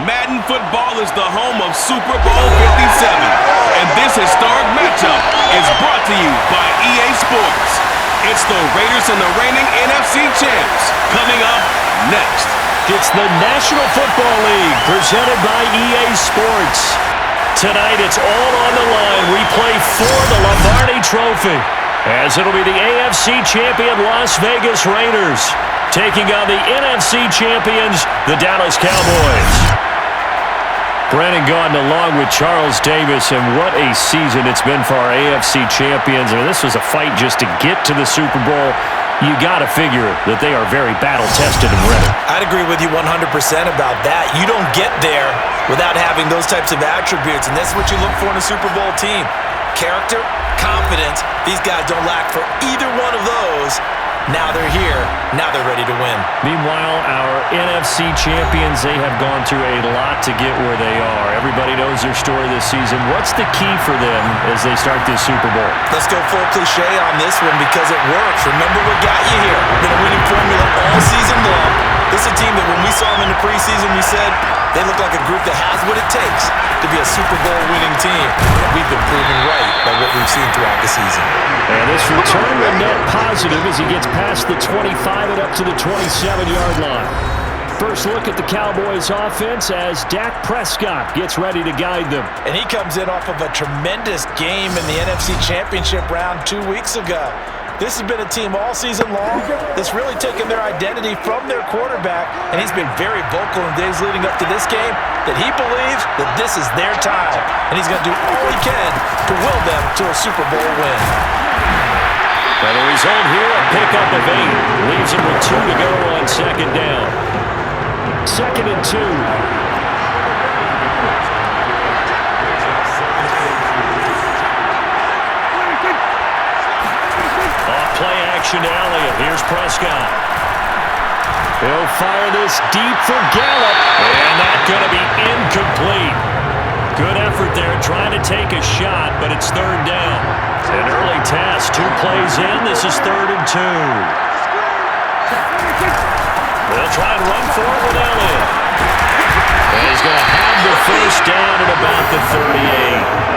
Madden football is the home of Super Bowl 57, and this historic matchup is brought to you by EA Sports. It's the Raiders and the reigning NFC champs coming up next. It's the National Football League presented by EA Sports. Tonight it's all on the line. We play for the Lombardi Trophy, as it'll be the AFC champion Las Vegas Raiders taking on the NFC champions, the Dallas Cowboys. Brandon Gaudin along with Charles Davis, and what a season it's been for our AFC champions. I mean, this was a fight just to get to the Super Bowl. You got to figure that they are very battle-tested and ready. I'd agree with you 100% about that. You don't get there without having those types of attributes, and that's what you look for in a Super Bowl team. Character, confidence. These guys don't lack for either one of those. Now they're here. Now they're ready to win. Meanwhile, our NFC champions, they have gone through a lot to get where they are. Everybody knows their story this season. What's the key for them as they start this Super Bowl? Let's go full cliche on this one because it works. Remember what got you here. Been a winning formula all season long. This is a team that when we saw them in the preseason, we said they look like a group that has what it takes to be a Super Bowl winning team. We've been proven right by what we've seen throughout the season. And this return a net positive as he gets past the 25 and up to the 27-yard line. First look at the Cowboys offense as Dak Prescott gets ready to guide them. And he comes in off of a tremendous game in the NFC Championship round 2 weeks ago. This has been a team all season long that's really taken their identity from their quarterback, and he's been very vocal in days leading up to this game that he believes that this is their time, and he's going to do all he can to will them to a Super Bowl win. And the result here, a pickup of 8. Leaves him with 2 to go on second down. 2nd and 2. Play action to Elliott. Here's Prescott. He'll fire this deep for Gallup. And that's going to be incomplete. Good effort there trying to take a shot, but it's 3rd down. An early test. 2 plays in. This is 3rd and 2. They'll try and run for it with Elliott. And he's going to have the first down at about the 38.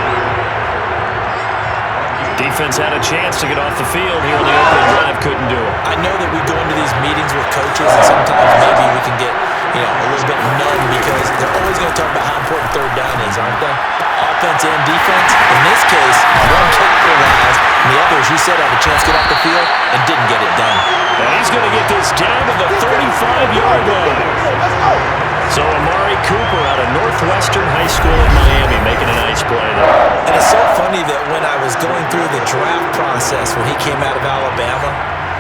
Defense had a chance to get off the field here in the opening drive, couldn't do it. I know that we go into these meetings with coaches, and sometimes maybe we can get, a little bit numb because they're always going to talk about how important 3rd down is, aren't they? Offense and defense. In this case, one kicked their last, and the other, as you said, had a chance to get off the field and didn't get it done. And he's going to get this down to the 35-yard line. So Amari Cooper out of Northwestern High School in Miami making a nice play there. And it's so funny that when I was going through the draft process when he came out of Alabama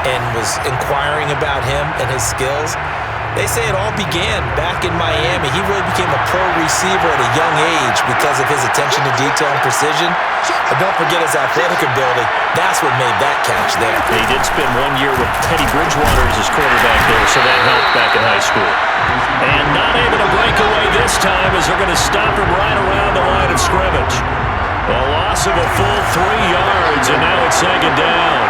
and was inquiring about him and his skills, they say it all began back in Miami. He really became a pro receiver at a young age because of his attention to detail and precision. But don't forget his athletic ability. That's what made that catch there. He did spend 1 year with Teddy Bridgewater as his quarterback there, so that helped back in high school. And not able to break away this time as they're going to stop him right around the line of scrimmage. A loss of a full 3 yards, and now it's 2nd down.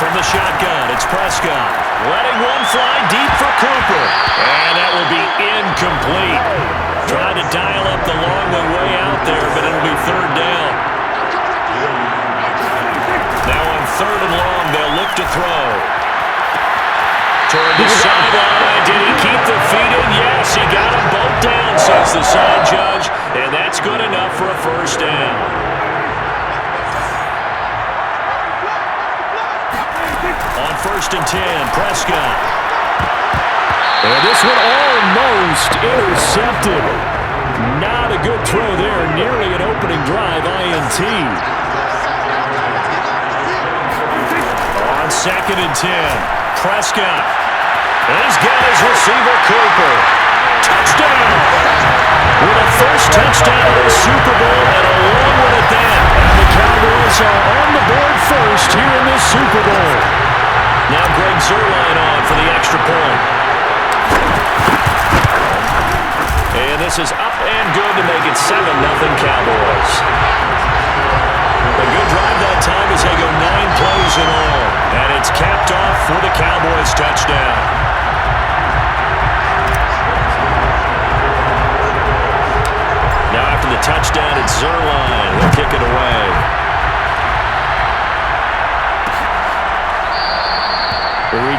From the shotgun, it's Prescott. Letting one fly deep for Cooper. And that will be incomplete. Trying to dial up the long way out there, but it'll be 3rd down. Now on 3rd and long, they'll look to throw. Toward the sideline. Did he keep the feet in? Yes, he got them both down, says the side judge. And that's good enough for a 1st down. On 1st and 10, Prescott. And this one almost intercepted. Not a good throw there. Nearly an opening drive INT. On 2nd and 10, Prescott. And he's got his receiver, Cooper. Touchdown! With a first touchdown of the Super Bowl and a long one at that. And the Cowboys are on the board first here in this Super Bowl. Now Greg Zuerlein on for the extra point. And this is up and good to make it 7-0 Cowboys. A good drive that time as they go 9 plays in all. And it's capped off for the Cowboys touchdown.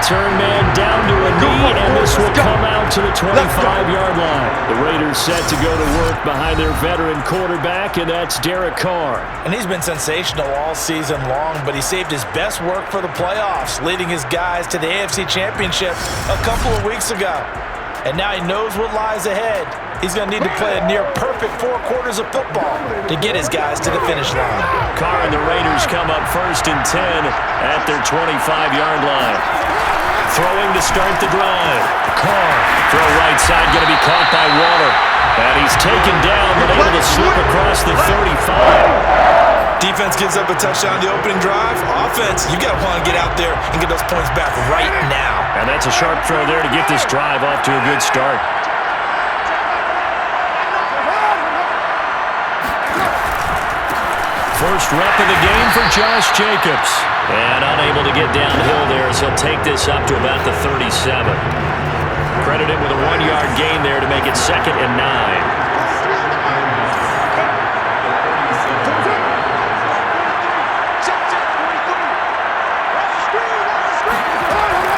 return man down to a knee, and this will come out to the 25-yard line. The Raiders set to go to work behind their veteran quarterback, and that's Derek Carr. And he's been sensational all season long, but he saved his best work for the playoffs, leading his guys to the AFC Championship a couple of weeks ago. And now he knows what lies ahead. He's going to need to play a near-perfect 4 quarters of football to get his guys to the finish line. Carr and the Raiders come up 1st and 10 at their 25-yard line. Throwing to start the drive. Carr, throw right side, going to be caught by Waller. And he's taken down, but able to slip across the 35. Defense gives up a touchdown the opening drive. Offense, you got to want to get out there and get those points back right now. And that's a sharp throw there to get this drive off to a good start. First rep of the game for Josh Jacobs. And unable to get downhill there as he'll take this up to about the 37. Credit him with a 1-yard gain there to make it 2nd and 9.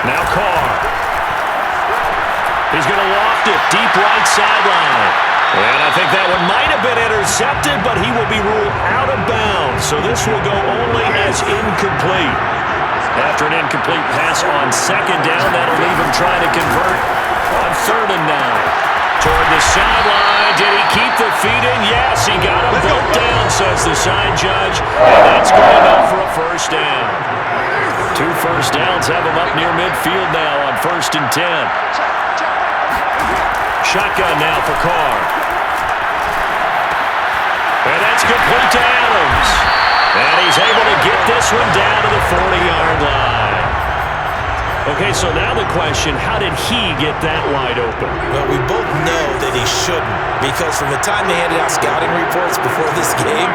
Now Carr. He's going to loft it deep right sideline. And I think that one might have been intercepted, but he will be ruled out of bounds. So this will go only as incomplete. After an incomplete pass on 2nd down, that'll leave him trying to convert on 3rd and 9. Toward the sideline. Did he keep the feet in? Yes, he got him both down, says the side judge. And that's good enough for a 1st down. 2 first downs have him up near midfield now on 1st and 10. Shotgun now for Carr. And that's complete to Adams. And he's able to get this one down to the 40-yard line. Okay, so now the question, how did he get that wide open? Well, we both know that he shouldn't, because from the time they handed out scouting reports before this game,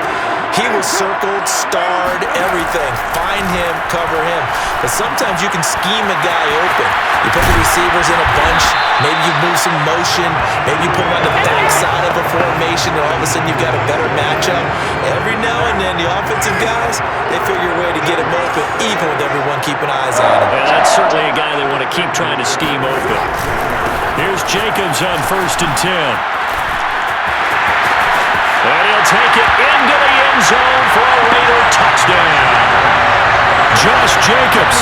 he was circled, starred, everything. Find him, cover him. But sometimes you can scheme a guy open. You put the receivers in a bunch. Maybe you move some motion. Maybe you put him on the backside of a formation, and all of a sudden you've got a better matchup. Every now and then, the offensive guys, they figure a way to get him open, even with everyone keeping eyes on him. Yeah, that's certainly a guy they want to keep trying to scheme open. Here's Jacobs on 1st and 10. And he'll take it into the end zone for a Raider touchdown. Josh Jacobs,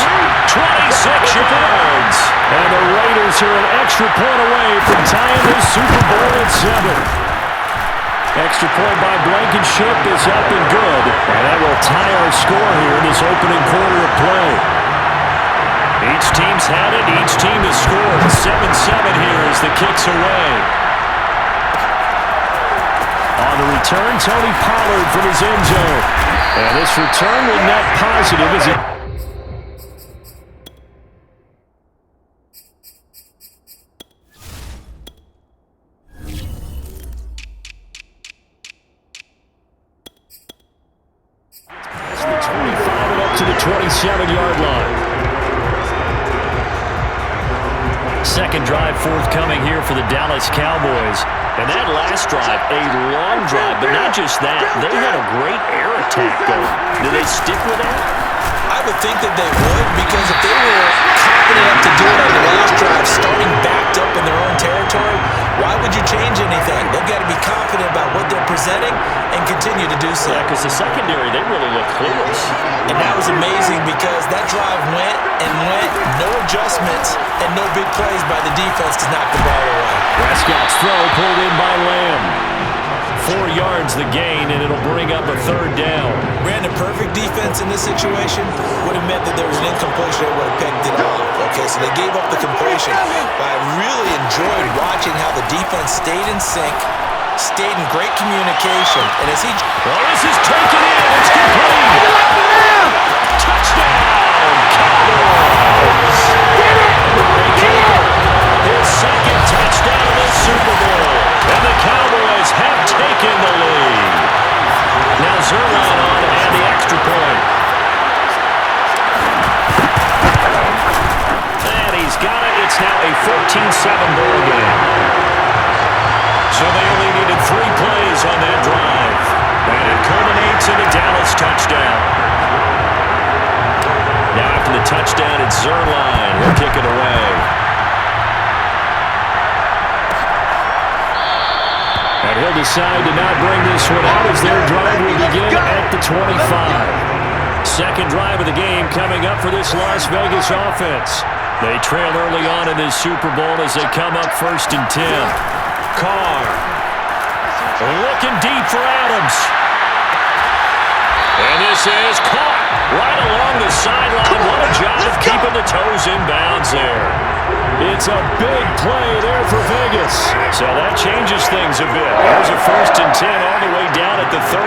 26 yards. And the Raiders are an extra point away from tying the Super Bowl at 7. Extra point by Blankenship is up and good. And that will tie our score here in this opening quarter of play. Each team's had it. Each team has scored. 7-7 here as the kick's away. On the return, Tony Pollard from his end zone. And this return will net positive as it... the 25 and up to the 27-yard line. Second drive forthcoming here for the Dallas Cowboys. And that last drive, a long drive, but not just that. They had a great air attack going. Do they stick with that? I would think that they would, because if they were confident enough to do it on the last drive, starting backed up in their own territory, why would you change anything? They've got to be confident about what they're presenting and continue to do so. Yeah, because the secondary, they really look clueless. And that was amazing, because that drive went and went, no adjustments, and no big plays by the defense to knock the ball away. Prescott's throw pulled in by Lamb. 4 yards the gain, and it'll bring up a 3rd down. Brandon, perfect defense in this situation would have meant that there was an incompletion that would have picked it off. Okay, so they gave up the completion. But I really enjoyed watching how the defense stayed in sync, stayed in great communication. And as he... Well, this is taken in. It's complete. Touchdown, Cowboys. His 2nd touchdown of the Super Bowl. And the Cowboys have taken the lead. Now Zerline on and the extra point. And he's got it. It's now a 14-7 ball game. So they only needed 3 plays on that drive. And it culminates in a Dallas touchdown. Now after the touchdown, it's Zerline. He'll kick it away. And he'll decide to not bring this one out as their drive will begin at the 25. Second drive of the game coming up for this Las Vegas offense. They trail early on in this Super Bowl as they come up 1st and 10. Carr looking deep for Adams. And this is caught right along the sideline. What a job keeping the toes in bounds there. It's a big play there for Vegas. So that changes things a bit. There's a 1st and 10 all the way down at the 35.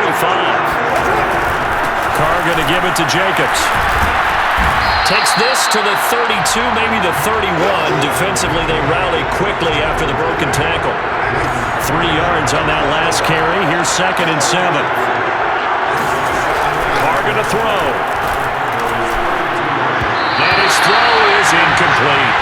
Carr going to give it to Jacobs. Takes this to the 32, maybe the 31. Defensively, they rally quickly after the broken tackle. 3 yards on that last carry. Here's 2nd and 7. Carr going to throw. And his throw is incomplete.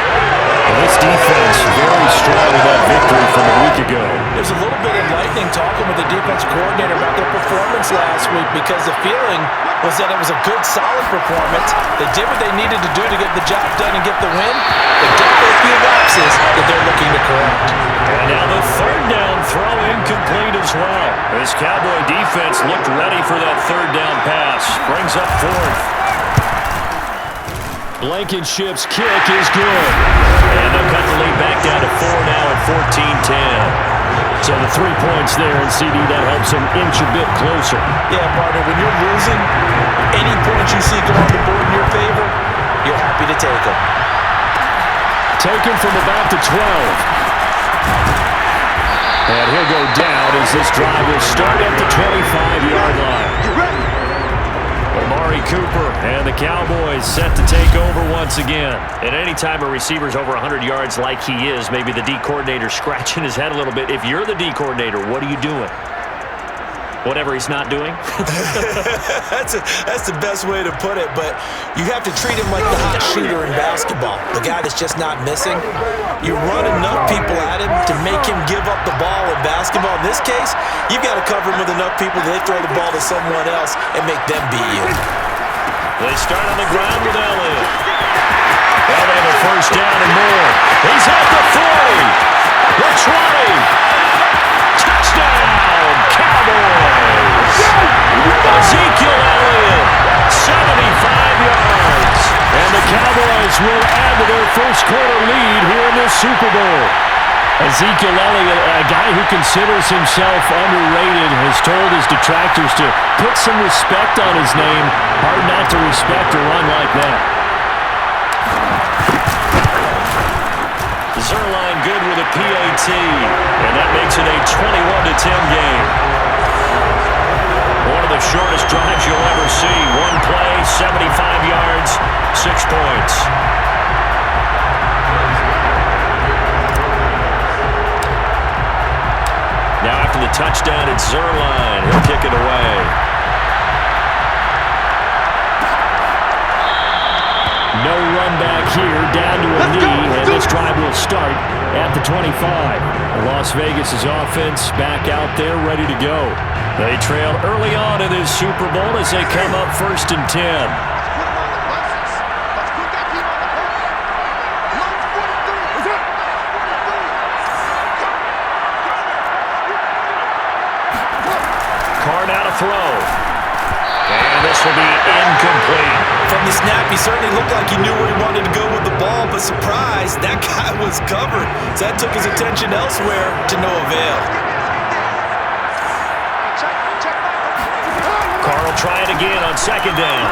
Well, this defense very strong in that victory from a week ago. There's a little bit of lightning talking with the defense coordinator about their performance last week because the feeling was that it was a good, solid performance. They did what they needed to do to get the job done and get the win. But definitely a few lapses that they're looking to correct. And now the 3rd down throw incomplete as well. This Cowboy defense looked ready for that 3rd down pass. Brings up 4th. Blankenship's kick is good. And they'll cut the lead back down to 4 now at 14-10. So the 3 points there, and CD, that helps them inch a bit closer. Yeah, partner, when you're losing, any points you see go on the board in your favor, you're happy to take them. Taken from about the 12. And he'll go down as this drive will start at the 25-yard line. Amari Cooper and the Cowboys set to take over once again. And anytime a receiver's over 100 yards like he is, maybe the D coordinator scratching his head a little bit. If you're the D coordinator, what are you doing? Whatever he's not doing? That's the best way to put it, but you have to treat him like the hot shooter in basketball, the guy that's just not missing. You run enough people at him to make him give up the ball in basketball. In this case, you've got to cover him with enough people that they throw the ball to someone else and make them beat you. They start on the ground with Elliott. Well, they have a 1st down and more. He's at the 40, the 20. Touchdown, Cowboys! Ezekiel Elliott, 75 yards. And the Cowboys will add to their 1st quarter lead here in this Super Bowl. Ezekiel Elliott, a guy who considers himself underrated, has told his detractors to put some respect on his name. Hard not to respect a run like that. Zerline good with a PAT, and that makes it a 21-10 game. One of the shortest drives you'll ever see. One play, 75 yards, 6 points. Now after the touchdown, it's Zerline. He'll kick it away. No run back here, down to a knee, and this drive will start at the 25. Las Vegas' offense back out there ready to go. They trail early on in this Super Bowl as they come up 1st and 10. Carr now to throw. And this will be incomplete. From the snap, he certainly looked like he knew where he wanted to go with the ball, but surprise, that guy was covered. So that took his attention elsewhere to no avail. Carr will try it again on 2nd down.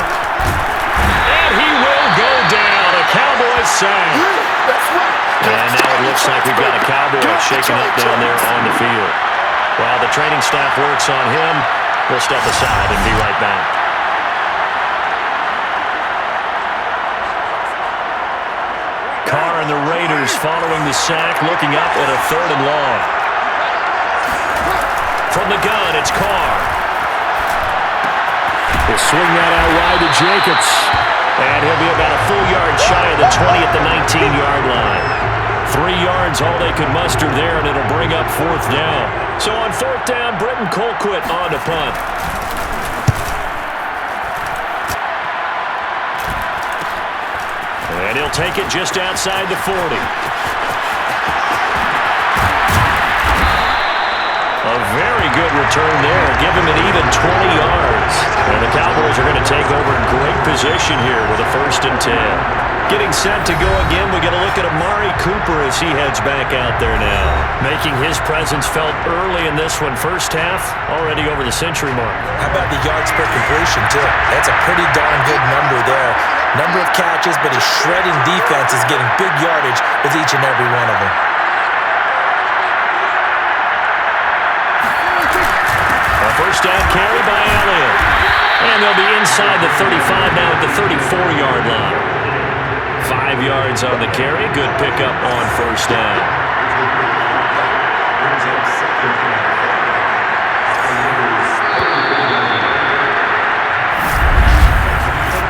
And he will go down. A Cowboys sack. And now it looks like we've got a Cowboy shaking up down there on the field. While the training staff works on him, we'll step aside and be right back. Carr and the Raiders following the sack, looking up at a 3rd and long. From the gun, it's Carr. He'll swing that out wide to Jacobs. And he'll be about a full yard shy of the 20 at the 19-yard line. 3 yards, all they could muster there, and it'll bring up 4th down. So on 4th down, Britton Colquitt on to punt. He'll take it just outside the 40. A very good return there. Give him an even 20 yards. And the Cowboys are going to take over in great position here with a 1st and 10. Getting set to go again, we get a look at Amari Cooper as he heads back out there now. Making his presence felt early in this one. First half, already over the century mark. How about the yards per completion, too? That's a pretty darn good number there. Number of catches, but his shredding defense is getting big yardage with each and every one of them. A first down carry by Elliott. And they'll be inside the 35 now at the 34-yard line. 5 yards on the carry. Good pickup on first down.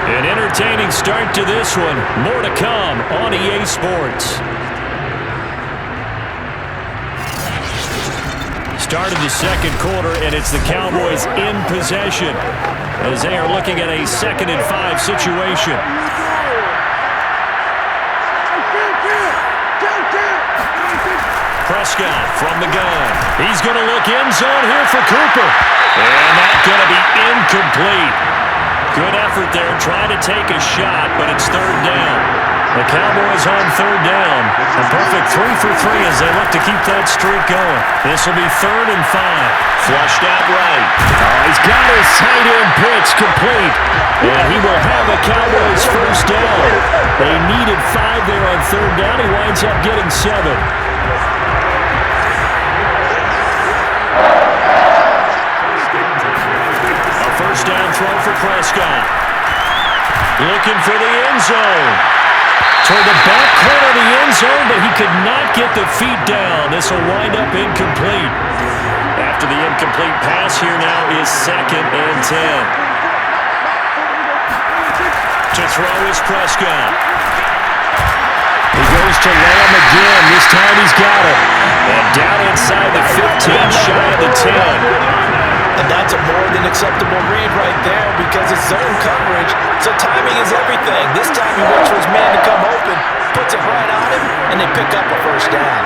An entertaining start to this one. More to come on EA Sports. Start of the second quarter, and it's the Cowboys in possession as they are looking at a 2nd and 5 situation. Prescott from the gun. He's going to look end zone here for Cooper. And that's going to be incomplete. Good effort there, trying to take a shot, but it's 3rd down. The Cowboys on 3rd down. A perfect 3 for 3 as they look to keep that streak going. This will be 3rd and 5. Flushed out right. Oh, he's got his tight end pitch complete. And he will have a Cowboys 1st down. They needed 5 there on 3rd down. He winds up getting 7. A first down throw for Prescott. Looking for the end zone. Toward the back corner of the end zone, but he could not get the feet down. This will wind up incomplete. After the incomplete pass, here now is 2nd and 10. To throw is Prescott. He goes to Lamb again. This time he's got it. And down inside the 15, shy of the 10. And that's a more than acceptable read right there because it's zone coverage, so timing is everything. This time he waits for his man to come open, puts it right on him, and they pick up a 1st down.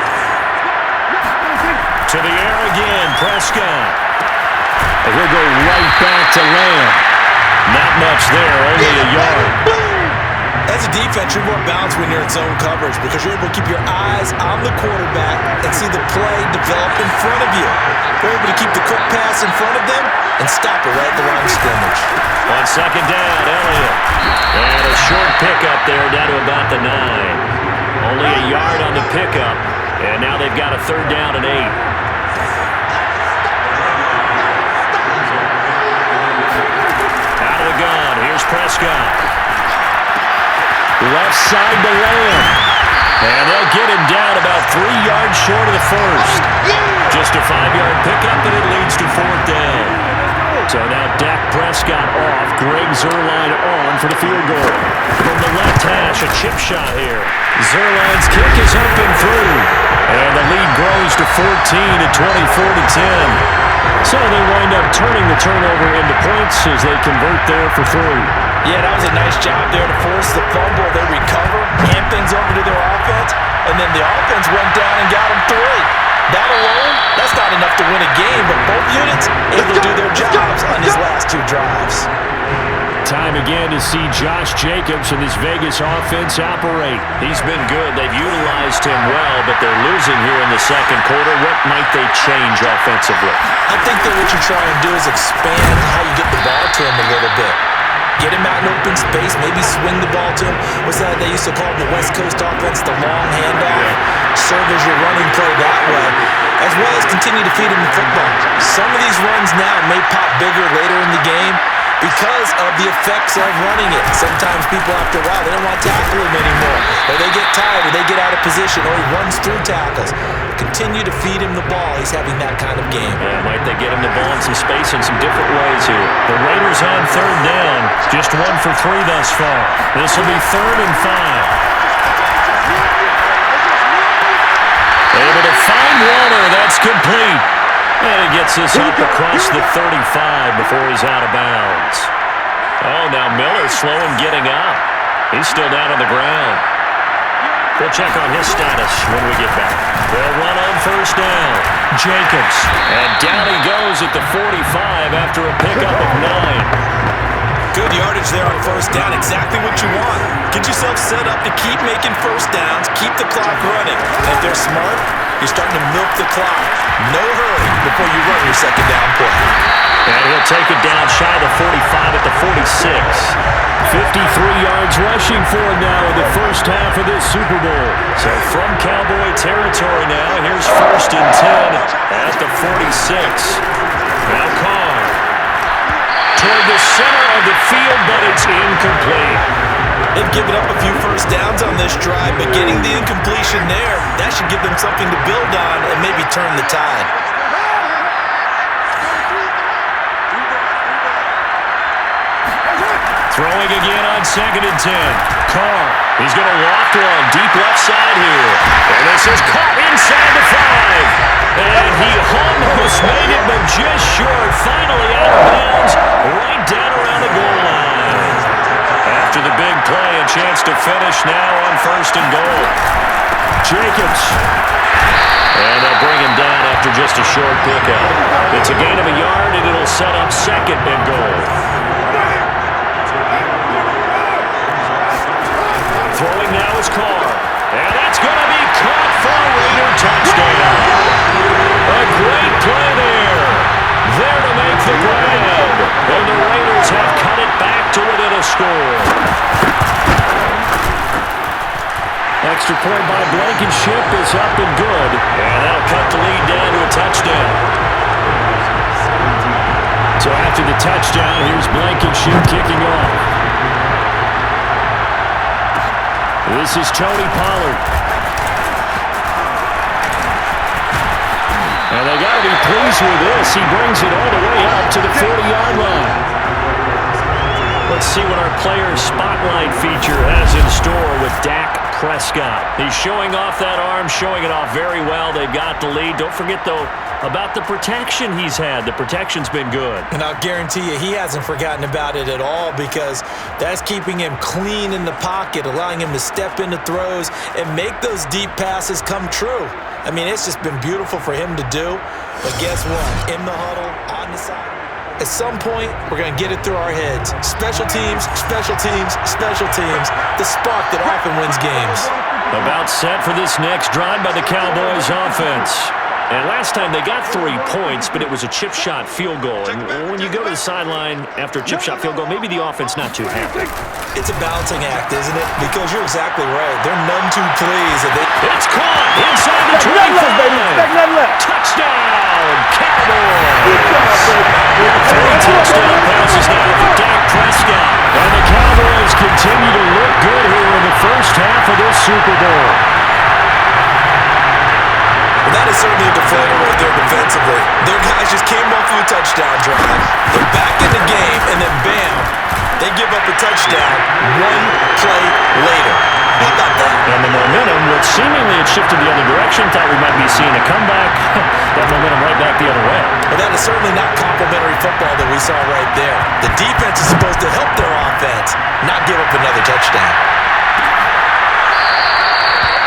To the air again, Prescott. And he'll go right back to Lamb. Not much there, only a yard. As a defense, you're more balanced when you're in zone coverage because you're able to keep your eyes on the quarterback and see the play develop in front of you. You're able to keep the quick pass in front of them and stop it right at the line of scrimmage. On 2nd down, Elliott. And a short pickup there down to about the 9. Only a yard on the pickup, and now they've got a 3rd down and 8. Out of the gun, here's Prescott. Left side to Lamb. And they'll get him down about 3 yards short of the 1st. Just a 5-yard pickup, and it leads to 4th down. So now Dak Prescott off. Greg Zuerlein on for the field goal. From the left hash, a chip shot here. Zuerlein's kick is up and through. And the lead grows to 14 at 24-10. So they wind up turning the turnover into points as they convert there for 3. Yeah, that was a nice job there to force the fumble. They recover, hand things over to their offense, and then the offense went down and got them 3. That alone, that's not enough to win a game, but both units able to do their jobs on these last 2 drives. Time again to see Josh Jacobs and this Vegas offense operate. He's been good. They've utilized him well, but they're losing here in the second quarter. What might they change offensively? I think that what you try and do is expand how you get the ball to him a little bit. Get him out in open space, maybe swing the ball to him. What's that they used to call it in the West Coast offense, the long handoff? Serve as your running play that way, as well as continue to feed him the football. Some of these runs now may pop bigger later in the game because of the effects of running it. Sometimes people, after a while, they don't want to tackle him anymore. Or they get tired, or they get out of position, or he runs through tackles. Continue to feed him the ball. He's having that kind of game. Yeah, might they get him the ball in some space in some different ways here. The Raiders on 3rd down. Just 1 for 3 thus far. This will be 3rd and 5. Able to find Warner. That's complete. And he gets this up across the 35 before he's out of bounds. Oh, now Miller slow in getting up. He's still down on the ground. We'll check on his status when we get back. They'll run on first down. Jacobs. And down he goes at the 45 after a pickup of 9. Good yardage there on first down. Exactly what you want. Get yourself set up to keep making first downs, keep the clock running. And if they're smart, you're starting to milk the clock. No hurry before you run your second down play. And he'll take it down shy of the 45 at the 46. 53 yards rushing for him now in the first half of this Super Bowl. So from Cowboy territory now, here's first and 10 at the 46. Now Carr. Toward the center of the field, but it's incomplete. They've given up a few first downs on this drive, but getting the incompletion there, that should give them something to build on and maybe turn the tide. Throwing again on second and 10. Carr, he's going to loft one deep left side here. And this is caught inside the 5. And he almost made it, but just short. Finally out of bounds, right down around the goal line. After the big play, a chance to finish now on first and goal. Jacobs. And they'll bring him down after just a short pickup. It's a gain of a yard, and it'll set up second and goal. Throwing now is Carr. And that's going to be caught for a Raider touchdown. A great play there. There to make the grab. And the Raiders have cut it back to within a score. Extra point by Blankenship is up and good. And that'll cut the lead down to a touchdown. So after the touchdown, here's Blankenship kicking off. This is Tony Pollard. And they got to be pleased with this. He brings it all the way up to the 40-yard line. Let's see what our player spotlight feature has in store with Dak Prescott. He's showing off that arm, showing it off very well. They've got the lead. Don't forget, though, about the protection he's had. The protection's been good. And I'll guarantee you he hasn't forgotten about it at all, because that's keeping him clean in the pocket, allowing him to step into throws and make those deep passes come true. I mean, it's just been beautiful for him to do. But guess what? In the huddle, on the side, at some point, we're going to get it through our heads. Special teams, special teams, special teams. The spark that often wins games. About set for this next drive by the Cowboys offense. And last time they got 3 points, but it was a chip shot field goal. And when you go to the sideline after a chip shot field goal, maybe the offense not too happy. It's a balancing act, isn't it? Because you're exactly right. They're none too pleased. It's caught inside the 25. Touchdown, Cowboys. 3 touchdown passes now for Dak Prescott. And the Cowboys continue to look good here in the first half of this Super Bowl. Well, that is certainly a deflator right there defensively. Their guys just came off of a touchdown drive. They're back in the game, and then bam, they give up a touchdown 1 play later. How about that? And the momentum, which seemingly had shifted the other direction, thought we might be seeing a comeback. That momentum right back the other way. Well, that is certainly not complimentary football that we saw right there. The defense is supposed to help their offense, not give up another touchdown.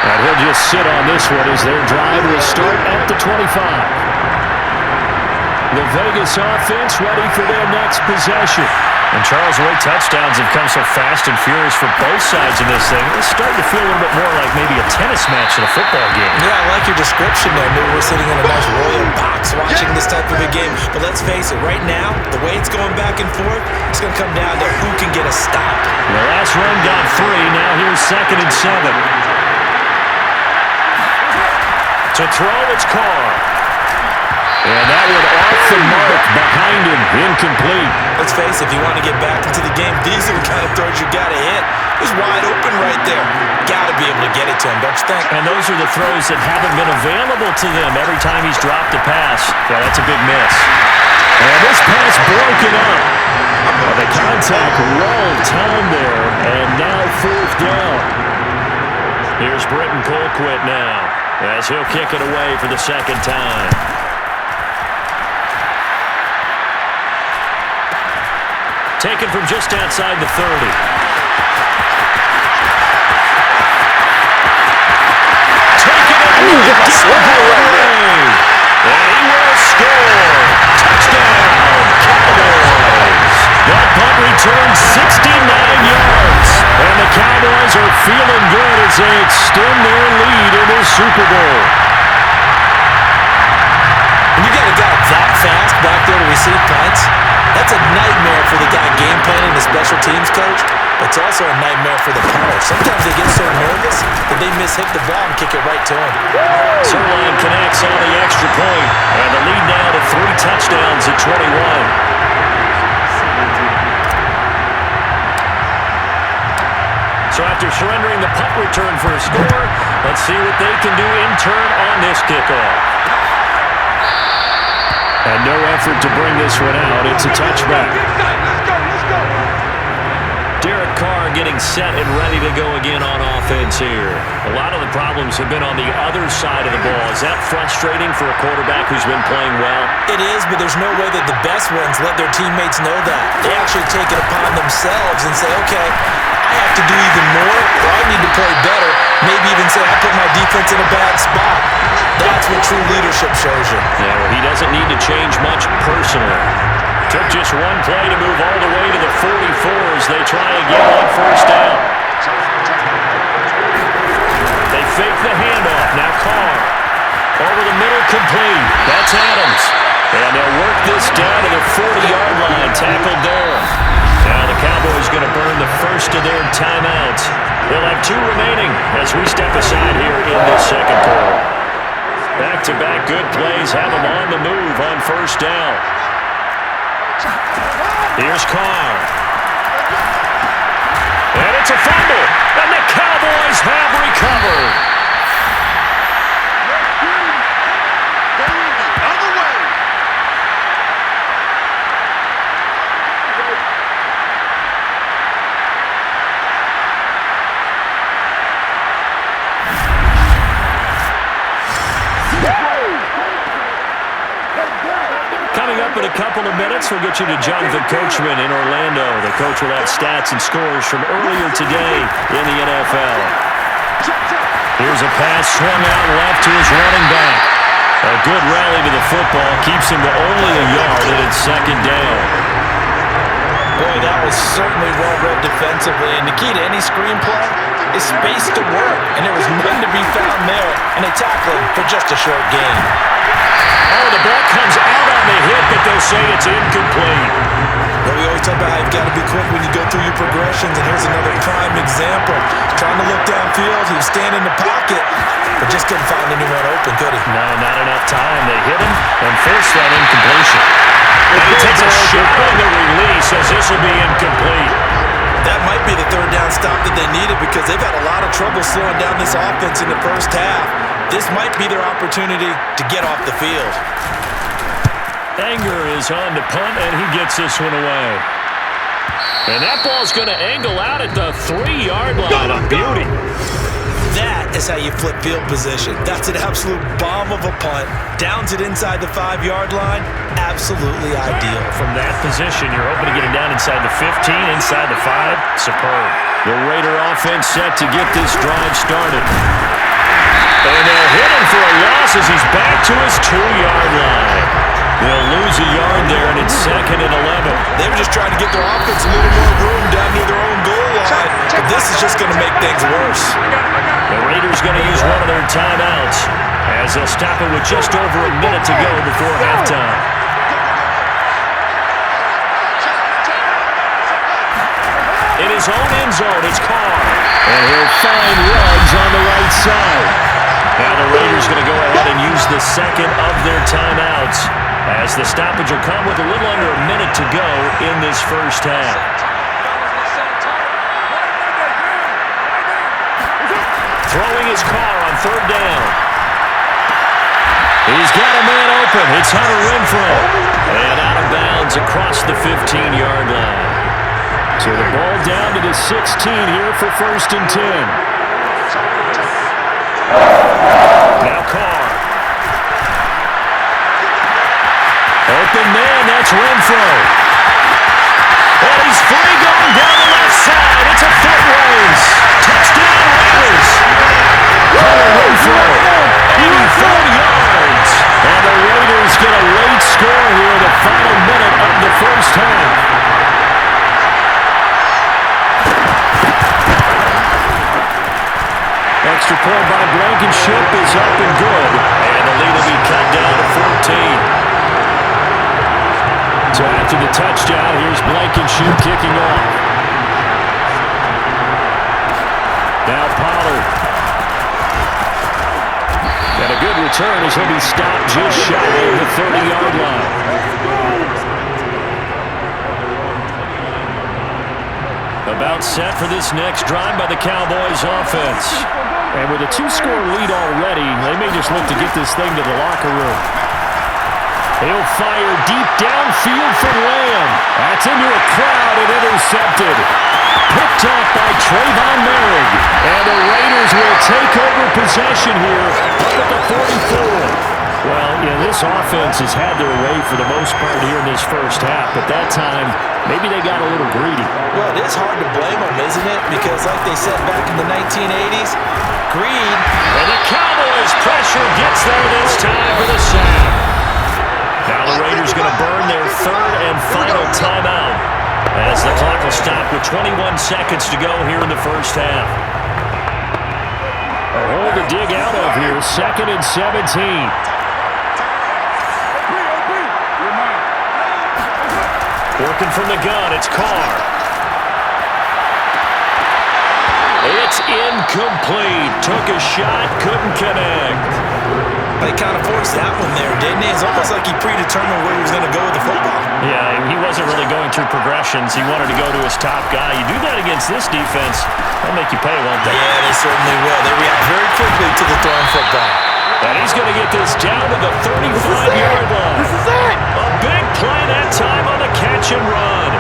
And he'll just sit on this one as their drive will start at the 25. The Vegas offense ready for their next possession. And Charles, the way touchdowns have come so fast and furious for both sides in this thing, it's starting to feel a little bit more like maybe a tennis match in a football game. Yeah, I like your description there. Maybe we're sitting in a nice royal box watching this type of a game. But let's face it, right now, the way it's going back and forth, it's going to come down to who can get a stop. The last run got 3. Now here's 2nd and 7. To throw, it's Carr. And that one off the mark behind him, incomplete. Let's face it, if you want to get back into the game, these are the kind of throws you got to hit. He's wide open right there. Got to be able to get it to him, don't you think? And those are the throws that haven't been available to them every time he's dropped a pass. Yeah, that's a big miss. And this pass broken up. Well, the contact rolled time there, and now 4th down. Here's Britton Colquitt now, as he'll kick it away for the 2nd time. Taken from just outside the 30. extend their lead in this Super Bowl. When you got a guy that fast back there to receive punts, that's a nightmare for the guy game planning, the special teams coach. It's also a nightmare for the punter. Sometimes they get so nervous that they hit the ball and kick it right to him. Sirline connects on the extra point, and the lead now to 3 touchdowns at 21. So after surrendering the punt return for a score, let's see what they can do in turn on this kickoff. And no effort to bring this one out. It's a touchback. Derek Carr getting set and ready to go again on offense here. A lot of the problems have been on the other side of the ball. Is that frustrating for a quarterback who's been playing well? It is, but there's no way that the best ones let their teammates know that. They actually take it upon themselves and say, okay, I have to do even more, or I need to play better. Maybe even say, I put my defense in a bad spot. That's what true leadership shows you. Yeah, well, he doesn't need to change much personally. Took just one play to move all the way to the 44 as they try again on first down. They fake the handoff. Now Carr. Over the middle, complete. That's Adams. And they'll work this down to the 40-yard line. Tackled there. Now the Cowboys going to burn the first of their timeouts. They'll have 2 remaining as we step aside here in this second quarter. Back-to-back good plays have them on the move on first down. Here's Carr. And it's a fumble. And the Cowboys have recovered. Coming up in a couple of minutes, we'll get you to Jonathan Coachman in Orlando. The coach will have stats and scores from earlier today in the NFL. Here's a pass swung out left to his running back. A good rally to the football keeps him to only a yard, and it's second down. Boy, that was certainly well-read defensively, and the key to any screenplay is space to work, and there was none to be found there, and they tackled him for just a short gain. Oh, the ball comes out on the hit, but they'll say it's incomplete. Well, we always talk about how you've got to be quick when you go through your progressions, and here's another prime example. Trying to look downfield, he was standing in the pocket, but just couldn't find anyone open, could he? No, not enough time. They hit him and forced that incompletion. And he takes a shot on the release as this will be incomplete. That might be the third down stop that they needed because they've had a lot of trouble slowing down this offense in the first half. This might be their opportunity to get off the field. Anger is on to punt, and he gets this one away. And that ball's going to angle out at the 3-yard line. A beauty. That is how you flip field position. That's an absolute bomb of a punt. Downs it inside the 5-yard line. Absolutely ideal. From that position, you're hoping to get it down inside the 15, inside the 5. Superb. The Raider offense set to get this drive started. And they'll hit him for a loss as he's back to his 2-yard line. They'll lose a yard there, and it's 2nd and 11. They were just trying to get their offense a little more room down near their own goal line, but this is just going to make things worse. The Raiders going to use one of their timeouts as they'll stop it with just over a minute to go before halftime. In his own end zone, it's Carr. And he'll find Ruggs on the right side. Now the Raiders going to go ahead and use the second of their timeouts as the stoppage will come with a little under a minute to go in this first half. Throwing his Carr on 3rd down. He's got a man open. It's Hunter Renfrow. And out of bounds across the 15-yard line. So the ball down to the 16 here for 1st and 10. Now Carr. Open man, that's Renfrow. And he's free going down the left side. It's a foot race. Touchdown Raiders. Hunter Renfrow, 84 yards. And the Raiders get a late score here in the final minute of the first half. Extra point throw by Blankenship is up and good. And the lead will be cut down to 14. So after the touchdown, here's Blankenship kicking off. Now Pollard. And a good return as he'll be stopped just shy of the 30-yard line. About set for this next drive by the Cowboys offense. And with a 2-score lead already, they may just look to get this thing to the locker room. He'll fire deep downfield for Lamb. That's into a crowd and intercepted. Picked off by Trayvon Merrick. And the Raiders will take over possession here up at the 44. Well, this offense has had their way for the most part here in this first half, but that time, maybe they got a little greedy. Well, it is hard to blame them, isn't it? Because like they said back in the 1980s, greed. And the Cowboys pressure gets there this time for the sack. Now the Raiders going to burn their third and final timeout as the clock will stop with 21 seconds to go here in the first half. A hole to dig out of here, 2nd and 17. Working from the gun, it's Carr. It's incomplete. Took a shot, couldn't connect. They kind of forced that one there, didn't he? It's almost like he predetermined where he was going to go with the football. Yeah, he wasn't really going through progressions. He wanted to go to his top guy. You do that against this defense, they'll make you pay, won't they? Yeah, they certainly will. They react very quickly to the thrown football. And he's going to get this down to the 35-yard line. This is it. A big play that time on the catch and run.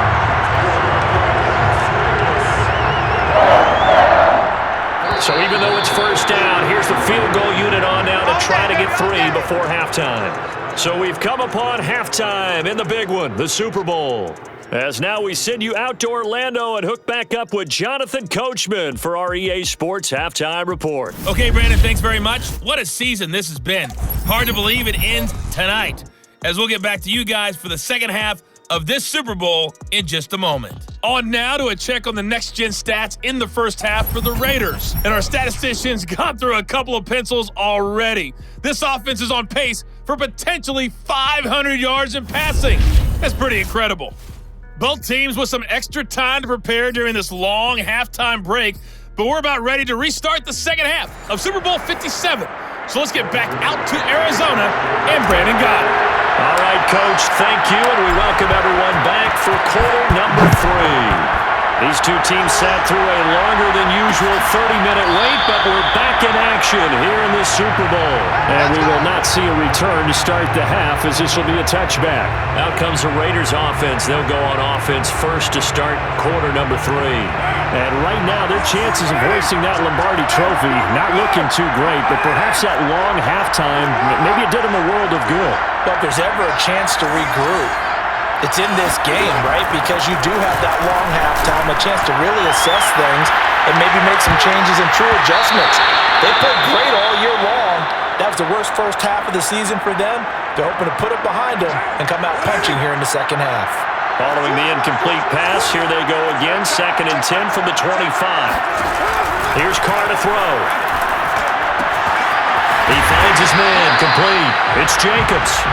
So even though it's first down, here's the field goal unit on now to try to get 3 before halftime. So we've come upon halftime in the big one, the Super Bowl. As now we send you out to Orlando and hook back up with Jonathan Coachman for our EA Sports Halftime Report. Okay, Brandon, thanks very much. What a season this has been. Hard to believe it ends tonight, as we'll get back to you guys for the second half of this Super Bowl in just a moment. On now to a check on the next-gen stats in the first half for the Raiders. And our statisticians got through a couple of pencils already. This offense is on pace for potentially 500 yards in passing. That's pretty incredible. Both teams with some extra time to prepare during this long halftime break, but we're about ready to restart the second half of Super Bowl 57. So let's get back out to Arizona and Brandon Goddard. All right, Coach, thank you, and we welcome everyone back for quarter number 3. These two teams sat through a longer than usual 30-minute wait, but we're back in action here in the Super Bowl. And we will not see a return to start the half, as this will be a touchback. Out comes the Raiders offense. They'll go on offense first to start quarter number 3. And right now, their chances of hoisting that Lombardi trophy, not looking too great, but perhaps that long halftime, maybe it did them a world of good. But if there's ever a chance to regroup, it's in this game, right? Because you do have that long halftime, a chance to really assess things and maybe make some changes and true adjustments. They played great all year long. That was the worst first half of the season for them. They're hoping to put it behind them and come out punching here in the second half. Following the incomplete pass, here they go again, 2nd and 10 from the 25. Here's Carr to throw. He finds his man, complete. It's Jacobs.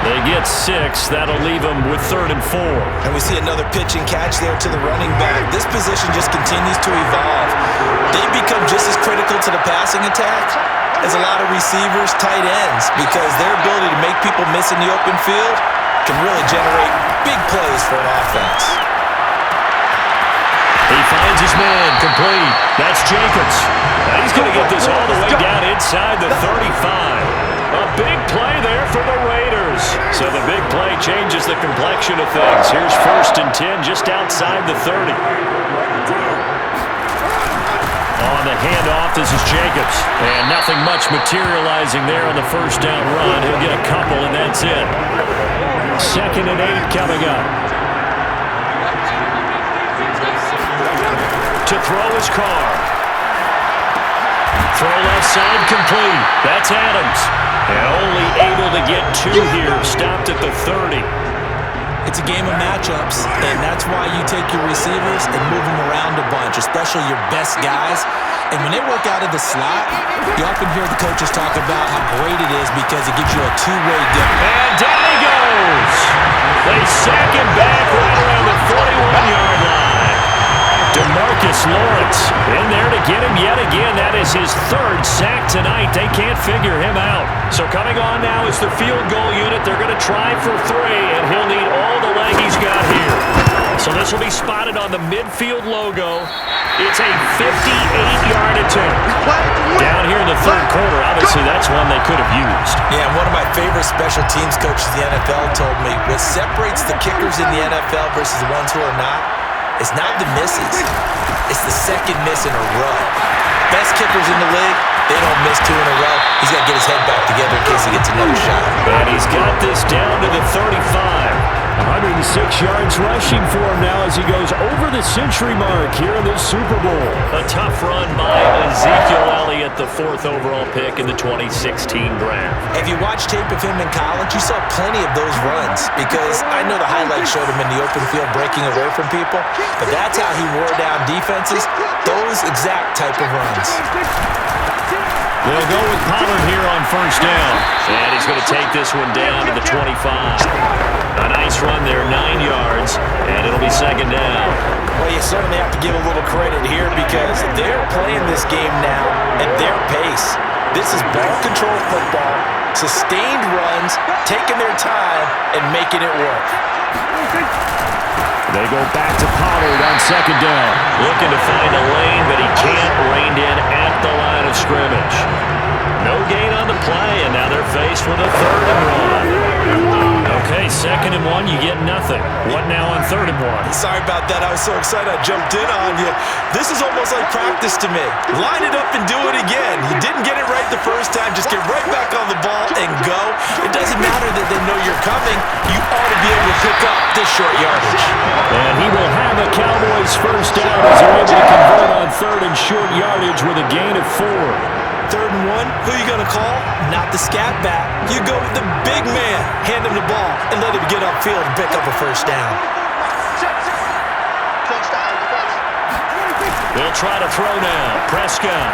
They get 6. That'll leave them with 3rd and 4. And we see another pitch and catch there to the running back. This position just continues to evolve. They become just as critical to the passing attack as a lot of receivers, tight ends, because their ability to make people miss in the open field can really generate big plays for an offense. He finds his man, complete. That's Jacobs. Now he's going to get this all the way down inside the 35. A big play there for the Raiders. So the big play changes the complexion of things. Here's 1st and 10 just outside the 30. On the handoff, this is Jacobs. And nothing much materializing there on the first down run. He'll get a couple, and that's it. 2nd and 8 coming up. To throw is Carr. Throw left side, complete. That's Adams. And only able to get 2 here, stopped at the 30. It's a game of matchups, and that's why you take your receivers and move them around a bunch, especially your best guys. And when they work out of the slot, you often hear the coaches talk about how great it is because it gives you a two-way game. And down he goes. They sack him back right around the 41-yard line. DeMarcus Lawrence in there to get him yet again. That is his third sack tonight. They can't figure him out. So coming on now is the field goal unit. They're going to try for 3, and he'll need all the leg he's got here. So this will be spotted on the midfield logo. It's a 58-yard attempt. Down here in the third quarter, obviously that's one they could have used. Yeah, one of my favorite special teams coaches in the NFL told me what separates the kickers in the NFL versus the ones who are not, it's not the misses. It's the second miss in a row. Best kickers in the league, they don't miss 2 in a row. He's got to get his head back together in case he gets another shot. And he's got this down to the 35. 106 yards rushing for him now as he goes over the century mark here in this Super Bowl. A tough run by Ezekiel Elliott, the 4th overall pick in the 2016 draft. If you watch tape of him in college, you saw plenty of those runs because I know the highlights showed him in the open field breaking away from people, but that's how he wore down defenses, those exact type of runs. They'll go with Pollard here on first down. And he's going to take this one down to the 25. A nice run there, 9 yards, and it'll be second down. Well, you certainly have to give a little credit here because they're playing this game now at their pace. This is ball control football, sustained runs, taking their time, and making it work. They go back to Pollard on second down. Looking to find a lane, but he can't rein in at the line of scrimmage. No gain on the play, and now they're faced with a 3rd and 1. Okay, 2nd and 1, you get nothing. What now on 3rd and 1? Sorry about that. I was so excited I jumped in on you. This is almost like practice to me. Line it up and do it again. You didn't get it right the first time. Just get right back on the ball and go. It doesn't matter that they know you're coming. You ought to be able to pick up this short yardage. And he will have a Cowboys first down as they're able to convert on 3rd and short yardage with a gain of 4. 3rd and 1, who are you going to call? Not the scat back. You go with the big man. Hand him the ball and let him get upfield and pick up a first down. They'll try to throw now. Prescott.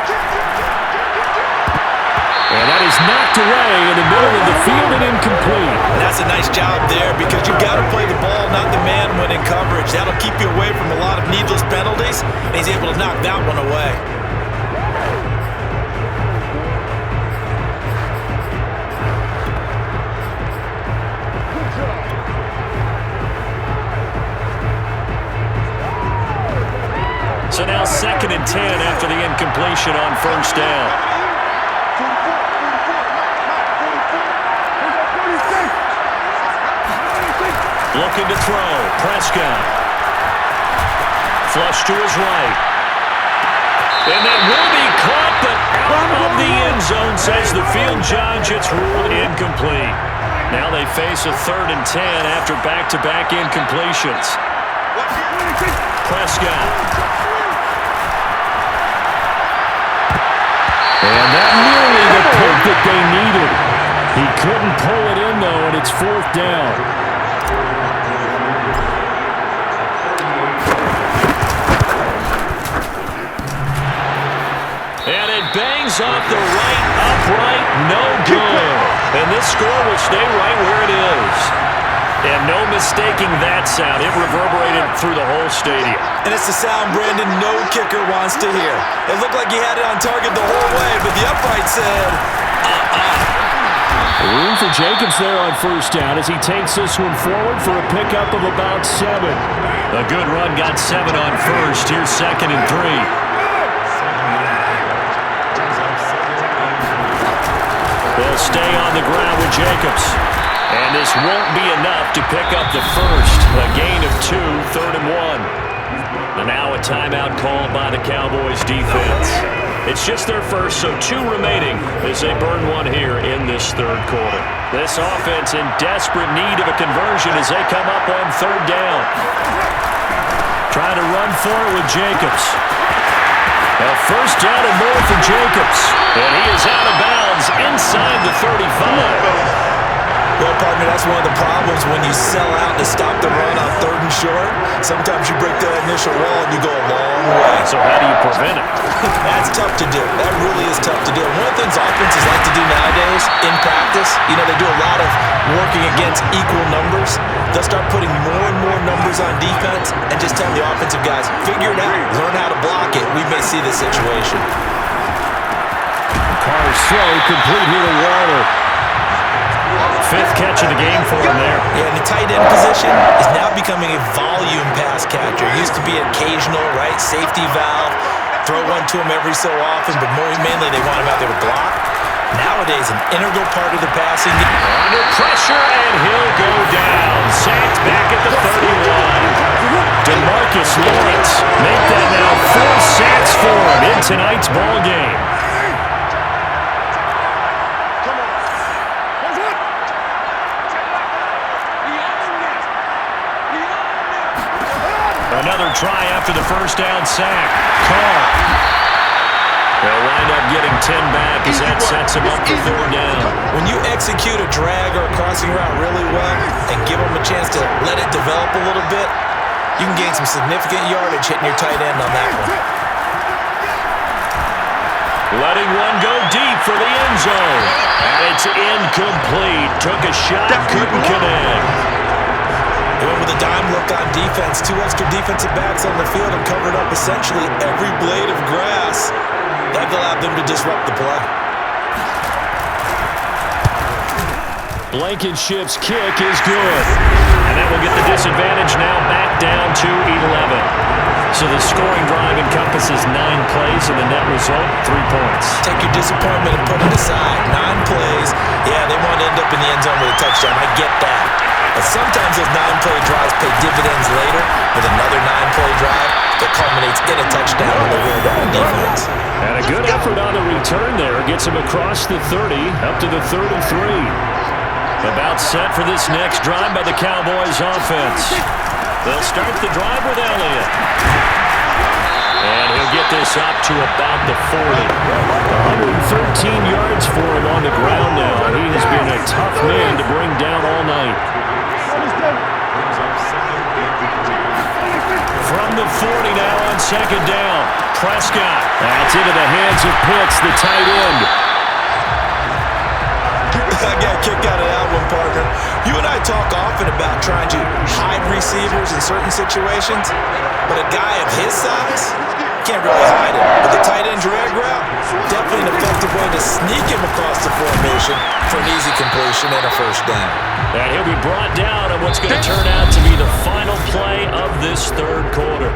And that is knocked away in the middle of the field and incomplete. And that's a nice job there because you've got to play the ball, not the man when in coverage. That'll keep you away from a lot of needless penalties, and he's able to knock that one away. So now 2nd and 10 after the incompletion on first down. Looking to throw. Prescott. Flush to his right. And that will be caught, but out of the end zone, says the field judge. It's ruled incomplete. Now they face a 3rd and 10 after back-to-back incompletions. Prescott. And that nearly the pick that they needed. He couldn't pull it in, though, and it's 4th down. And it bangs off the right upright, no good. And this score will stay right where it is. And no mistaking that sound. It reverberated through the whole stadium. And it's the sound Brandon no kicker wants to hear. It looked like he had it on target the whole way, but the upright said, Room for Jacobs there on first down as he takes this one forward for a pickup of about 7. A good run got 7 on first. Here's 2nd and 3. They'll stay on the ground with Jacobs. And this won't be enough to pick up the first. A gain of 2, 3rd and 1. And now a timeout called by the Cowboys defense. It's just their first, so 2 remaining as they burn one here in this 3rd quarter. This offense in desperate need of a conversion as they come up on 3rd down. Trying to run for it with Jacobs. A first down and more for Jacobs. And he is out of bounds inside the 35. Well, partner, That's one of the problems when you sell out to stop the run on 3rd and short. Sometimes you break that initial wall and you go a long way. So how do you prevent it? That's tough to do. That really is tough to do. One of the things offenses like to do nowadays in practice, they do a lot of working against equal numbers. They'll start putting more and more numbers on defense and just tell the offensive guys, figure it out, learn how to block it. We may see this situation. Carr's throw complete here to Waller. 5th catch of the game for him there. Yeah, and the tight end position is now becoming a volume pass catcher. It used to be occasional, right? Safety valve. Throw one to him every so often, but mainly they want him out there to block. Nowadays, an integral part of the passing game. Under pressure, and he'll go down. Sacked back at the 31. DeMarcus Lawrence make that now 4 sacks for him in tonight's ball game. Another try after the first down sack. Carr. They'll wind up getting 10 back as that sets him up for 4 down. When you execute a drag or a crossing route really well and give them a chance to let it develop a little bit, you can gain some significant yardage hitting your tight end on that one. Letting one go deep for the end zone. And it's incomplete. Took a shot, couldn't connect. They went with a dime look on defense. 2 extra defensive backs on the field and covered up essentially every blade of grass. That allowed them to disrupt the play. Blankenship's kick is good. And that will get the disadvantage now back down to 11. So the scoring drive encompasses 9 plays and the net result, 3 points. Take your disappointment and put it aside. 9 plays. Yeah, they want to end up in the end zone with a touchdown. I get that. But sometimes those 9-play drives pay dividends later with another 9-play drive that culminates in a touchdown when they wear down defense. And a good effort on the return there. Gets him across the 30, up to the 33. About set for this next drive by the Cowboys offense. They'll start the drive with Elliott. And he'll get this up to about the 40. 113 yards for him on the ground now. He has been a tough man to bring down all night. From the 40 now on 2nd down. Prescott. That's into the hands of Pitts, the tight end. I got a kick out of that one, partner. You and I talk often about trying to hide receivers in certain situations, but a guy of his size can't really hide him. But the tight end drag route, definitely an effective way to sneak him across the formation for an easy completion and a 1st down. And he'll be brought down on what's going to turn out to be the final play of this 3rd quarter.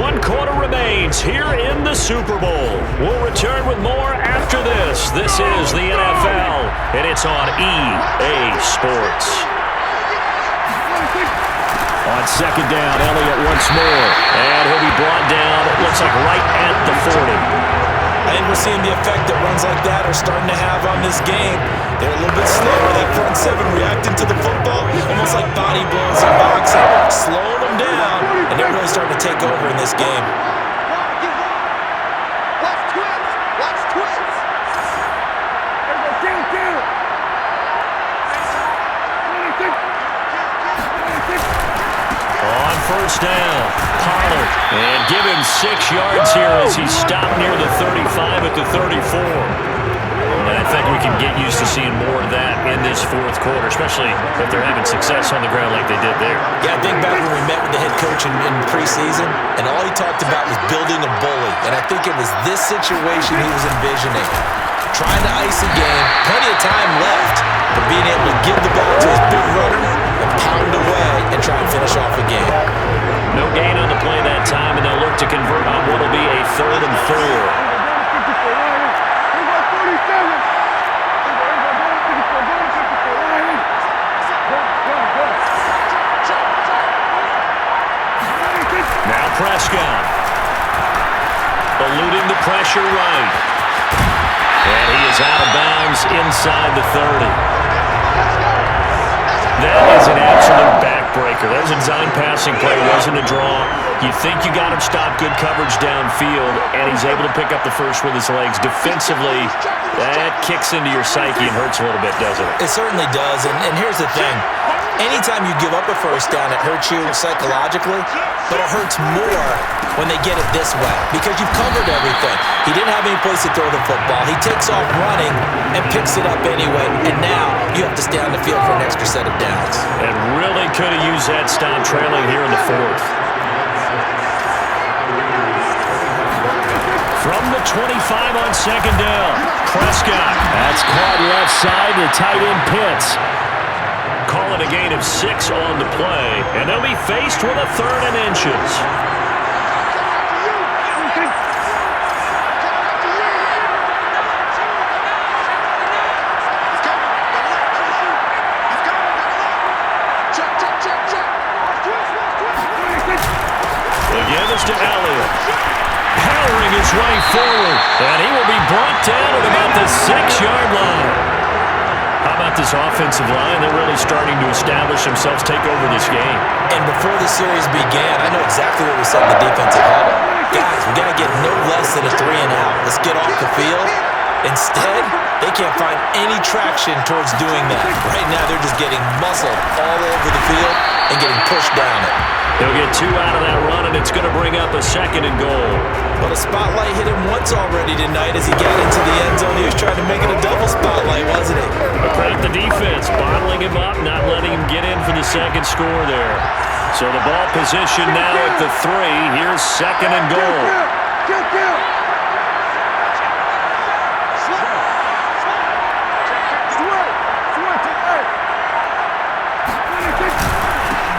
1 quarter remains here in the Super Bowl. We'll return with more after this. This is the NFL, and it's on EA Sports. On 2nd down, Elliott once more. And he'll be brought down, it looks like right at the 40. I think we're seeing the effect that runs like that are starting to have on this game. They're a little bit slower, that front 7 reacting to the football, almost like body blows in boxing, slowing them down, and they're really starting to take over in this game. On 1st down, Pollard. And give him 6 yards here as he stopped near the 35 at the 34. And I think we can get used to seeing more of that in this 4th quarter, especially if they're having success on the ground like they did there. Yeah, I think back when we met with the head coach in preseason, and all he talked about was building a bully. And I think it was this situation he was envisioning. Trying to ice a game, plenty of time left, but being able to give the ball to his big runner and pound away and try and finish off a game. No gain on the play that time, and they'll look to convert on what will be a 3rd and 4. Now Prescott. Eluding the pressure right. And he is out of bounds inside the 30. That is an absolute breaker. That was a design passing play. It wasn't a draw. You think you got him stopped, good coverage downfield, and he's able to pick up the first with his legs. Defensively, that kicks into your psyche and hurts a little bit, doesn't it? It certainly does, and here's the thing. Anytime you give up a first down, it hurts you psychologically, but it hurts more when they get it this way because you've covered everything. He didn't have any place to throw the football. He takes off running and picks it up anyway, and now you have to stay on the field for an extra set of downs. And really could have used that stop trailing here in the fourth. From the 25 on second down, Prescott. That's caught left side to tight end Pitts. Call it a gain of 6 on the play, and they'll be faced with a 3rd and inches. Again, it's to Elliott. Powering his way forward, and he will be brought down at about the 6-yard line. How about this offensive line? They're really starting to establish themselves, take over this game. And before the series began, I know exactly what we said in the defensive huddle. Guys, we got to get no less than a 3-and-out. Let's get off the field. Instead, they can't find any traction towards doing that. Right now, they're just getting muscled all over the field and getting pushed down it. They'll get 2 out of that run, and it's going to bring up a 2nd and goal. But a spotlight hit him once already tonight as he got into the end zone. He was trying to make it a double spotlight, wasn't he? Credit the defense, bottling him up, not letting him get in for the 2nd score there. So the ball position now at the 3. Here's 2nd and goal.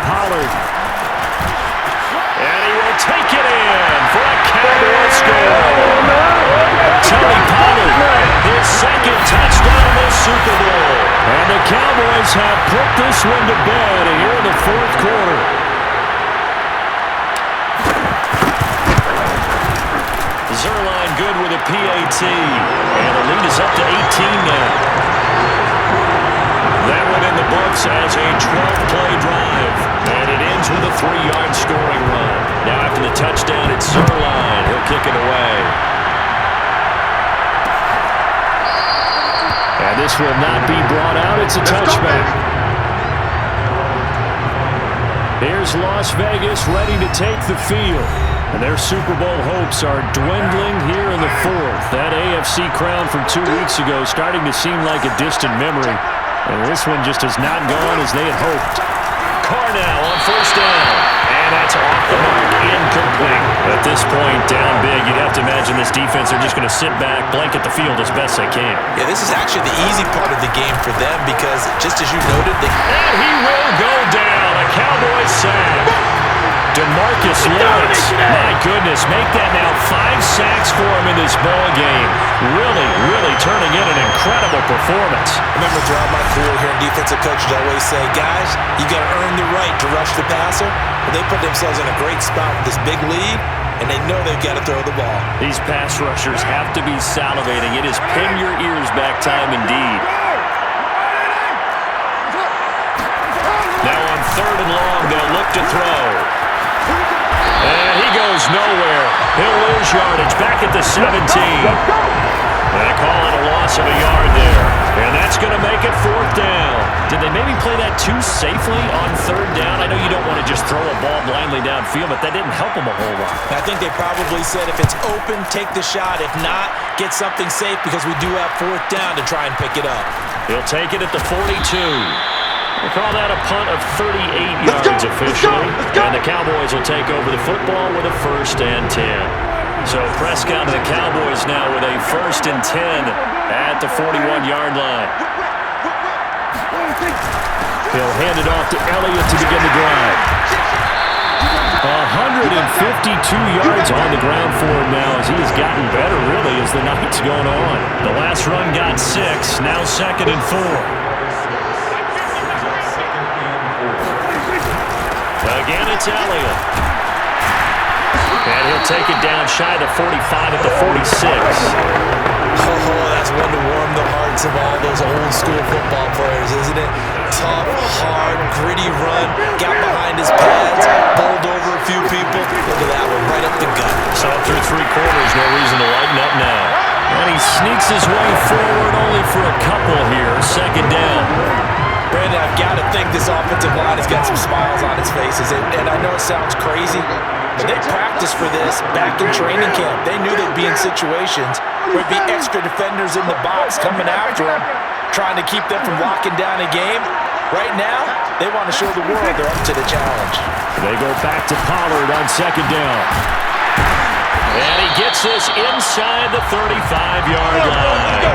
Pollard. And he will take it in for a Cowboys score. Tony Pollard, his 2nd touchdown in the Super Bowl. And the Cowboys have put this one to bed here in the 4th quarter. Zerline good with a PAT. And the lead is up to 18 now. That one in the books as a 12-play drive. And it ends with a 3-yard scoring run. Now after the touchdown, it's Zerline. He'll kick it away. And this will not be brought out. It's a touchback. Here's Las Vegas ready to take the field. And their Super Bowl hopes are dwindling here in the 4th. That AFC crown from 2 weeks ago starting to seem like a distant memory. And this one just has not gone as they had hoped. Carr now on 1st down. And that's off the mark, incomplete. At this point, down big, you'd have to imagine this defense are just going to sit back, blanket the field as best they can. Yeah, this is actually the easy part of the game for them because, just as you noted, and he will go down. A Cowboys sack. DeMarcus Lawrence, my goodness, make that now 5 sacks for him in this ball game. Really turning in an incredible performance. I remember throughout my career hearing defensive coaches always say, guys, you got to earn the right to rush the passer. But they put themselves in a great spot with this big lead, and they know they've got to throw the ball. These pass rushers have to be salivating. It is pin your ears back time indeed. Now on 3rd and long, they'll look to throw. And he goes nowhere. He'll lose yardage back at the 17. And I call it a loss of a yard there. And that's going to make it 4th down. Did they maybe play that too safely on 3rd down? I know you don't want to just throw a ball blindly downfield, but that didn't help them a whole lot. I think they probably said if it's open, take the shot. If not, get something safe because we do have 4th down to try and pick it up. He'll take it at the 42. We'll call that a punt of 38 yards officially. And the Cowboys will take over the football with a 1st and 10. So Prescott and the Cowboys now with a 1st and 10 at the 41-yard line. He'll hand it off to Elliott to begin the drive. 152 yards on the ground for him now as he has gotten better really as the night's gone on. The last run got 6, now 2nd and 4. Again, it's Elliott. And he'll take it down shy of the 45 at the 46. Oh, that's one to warm the hearts of all those old school football players, isn't it? Tough, hard, gritty run, got behind his pads, bowled over a few people. Look at that one, right up the gut. So through 3 quarters, no reason to lighten up now. And he sneaks his way forward only for a couple here. Second down. Brandon, I've got to think this offensive line has got some smiles on its faces. And I know it sounds crazy, but they practiced for this back in training camp. They knew they'd be in situations where there'd be extra defenders in the box coming after them, trying to keep them from locking down a game. Right now, they want to show the world they're up to the challenge. They go back to Pollard on second down. And he gets this inside the 35-yard line. Let's go.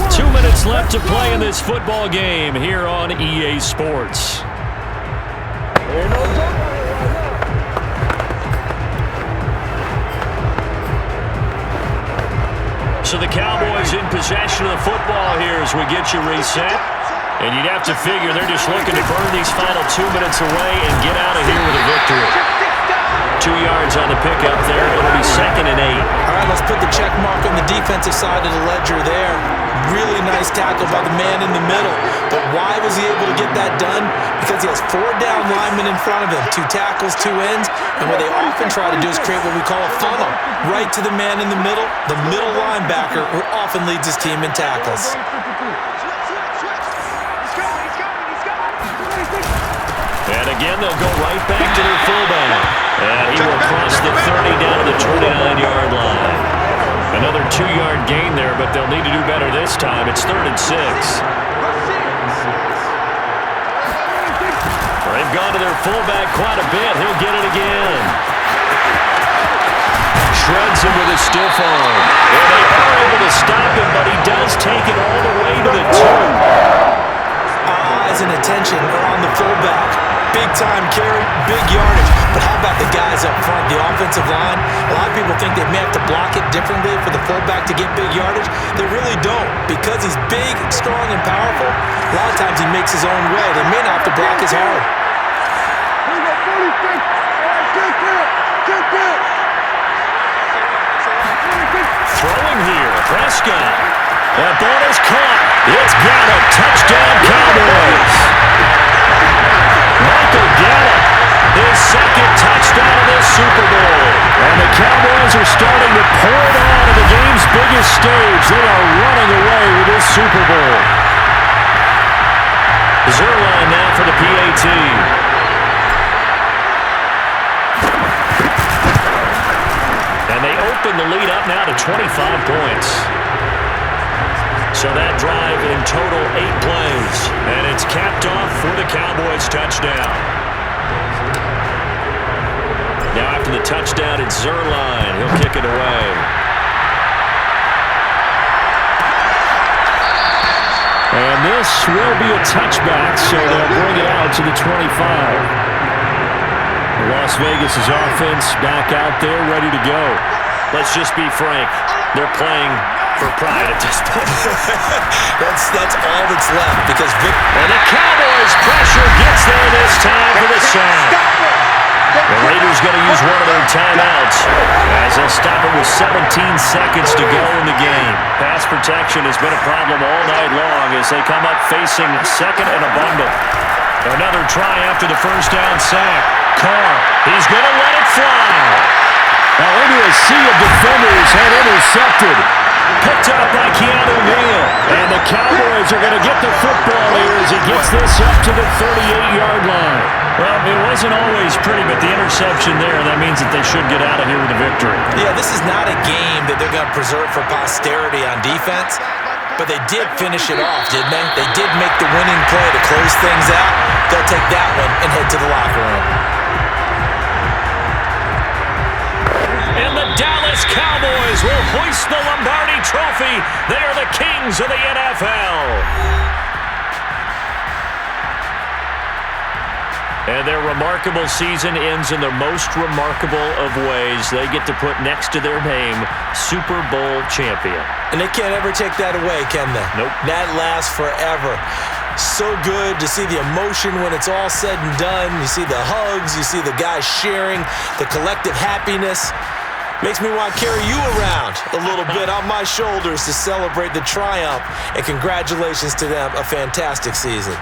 2 minutes left to play in this football game here on EA Sports. So the Cowboys in possession of the football here as we get you reset. And you'd have to figure they're just looking to burn these final 2 minutes away and get out of here with a victory. 2 yards on the pickup there. It'll be 2nd and 8. All right, let's put the check mark on the defensive side of the ledger there. Really nice tackle by the man in the middle. But why was he able to get that done? Because he has 4 down linemen in front of him, 2 tackles, 2 ends. And what they often try to do is create what we call a funnel. Right to the man in the middle linebacker, who often leads his team in tackles. And again, they'll go right back to their fullback. And he will cross the 30 down to the 29-yard line. Another 2-yard gain there, but they'll need to do better this time. It's 3rd and 6. They've gone to their fullback quite a bit. He'll get it again. Shreds him with a stiff arm. And they are able to stop him, but he does take it all the way to the 2. Eyes and attention are on the fullback. Big time carry, big yardage. But how about the guys up front, the offensive line? A lot of people think they may have to block it differently for the fullback to get big yardage. They really don't. Because he's big, strong, and powerful, a lot of times he makes his own way. They may not have to block as hard. Throwing here, Prescott. That ball is caught. It's got a touchdown, Cowboys. Michael Gallup, his 2nd touchdown of this Super Bowl. And the Cowboys are starting to pour it on at the game's biggest stage. They are running away with this Super Bowl. Zerline now for the PAT. And they open the lead up now to 25 points. So that drive in total 8 plays. And it's capped off for the Cowboys touchdown. Now after the touchdown, it's Zerline. He'll kick it away. And this will be a touchback, so they'll bring it out to the 25. Las Vegas' offense back out there, ready to go. Let's just be frank. They're playing for pride at this point. that's all that's left because and the Cowboys pressure gets there this time for the sack. The Raiders going to use one of their timeouts as they'll stop it with 17 seconds to go in the game. Pass protection has been a problem all night long as they come up facing 2nd and a bundle. Another try after the 1st down sack. Carr, he's going to let it fly. Now into a sea of defenders and intercepted. Picked up by Keanu Neal. And the Cowboys are going to get the football here as he gets this up to the 38-yard line. Well, it wasn't always pretty, but the interception there, that means that they should get out of here with a victory. Yeah, this is not a game that they're going to preserve for posterity on defense, but they did finish it off, didn't they? They did make the winning play to close things out. They'll take that one and head to the locker room. And the Dallas Cowboys will hoist the Lombardi Trophy. They are the kings of the NFL. And their remarkable season ends in the most remarkable of ways. They get to put next to their name, Super Bowl champion. And they can't ever take that away, can they? Nope. That lasts forever. So good to see the emotion when it's all said and done. You see the hugs, you see the guys sharing, the collective happiness. Makes me want to carry you around a little bit on my shoulders to celebrate the triumph. And congratulations to them, a fantastic season.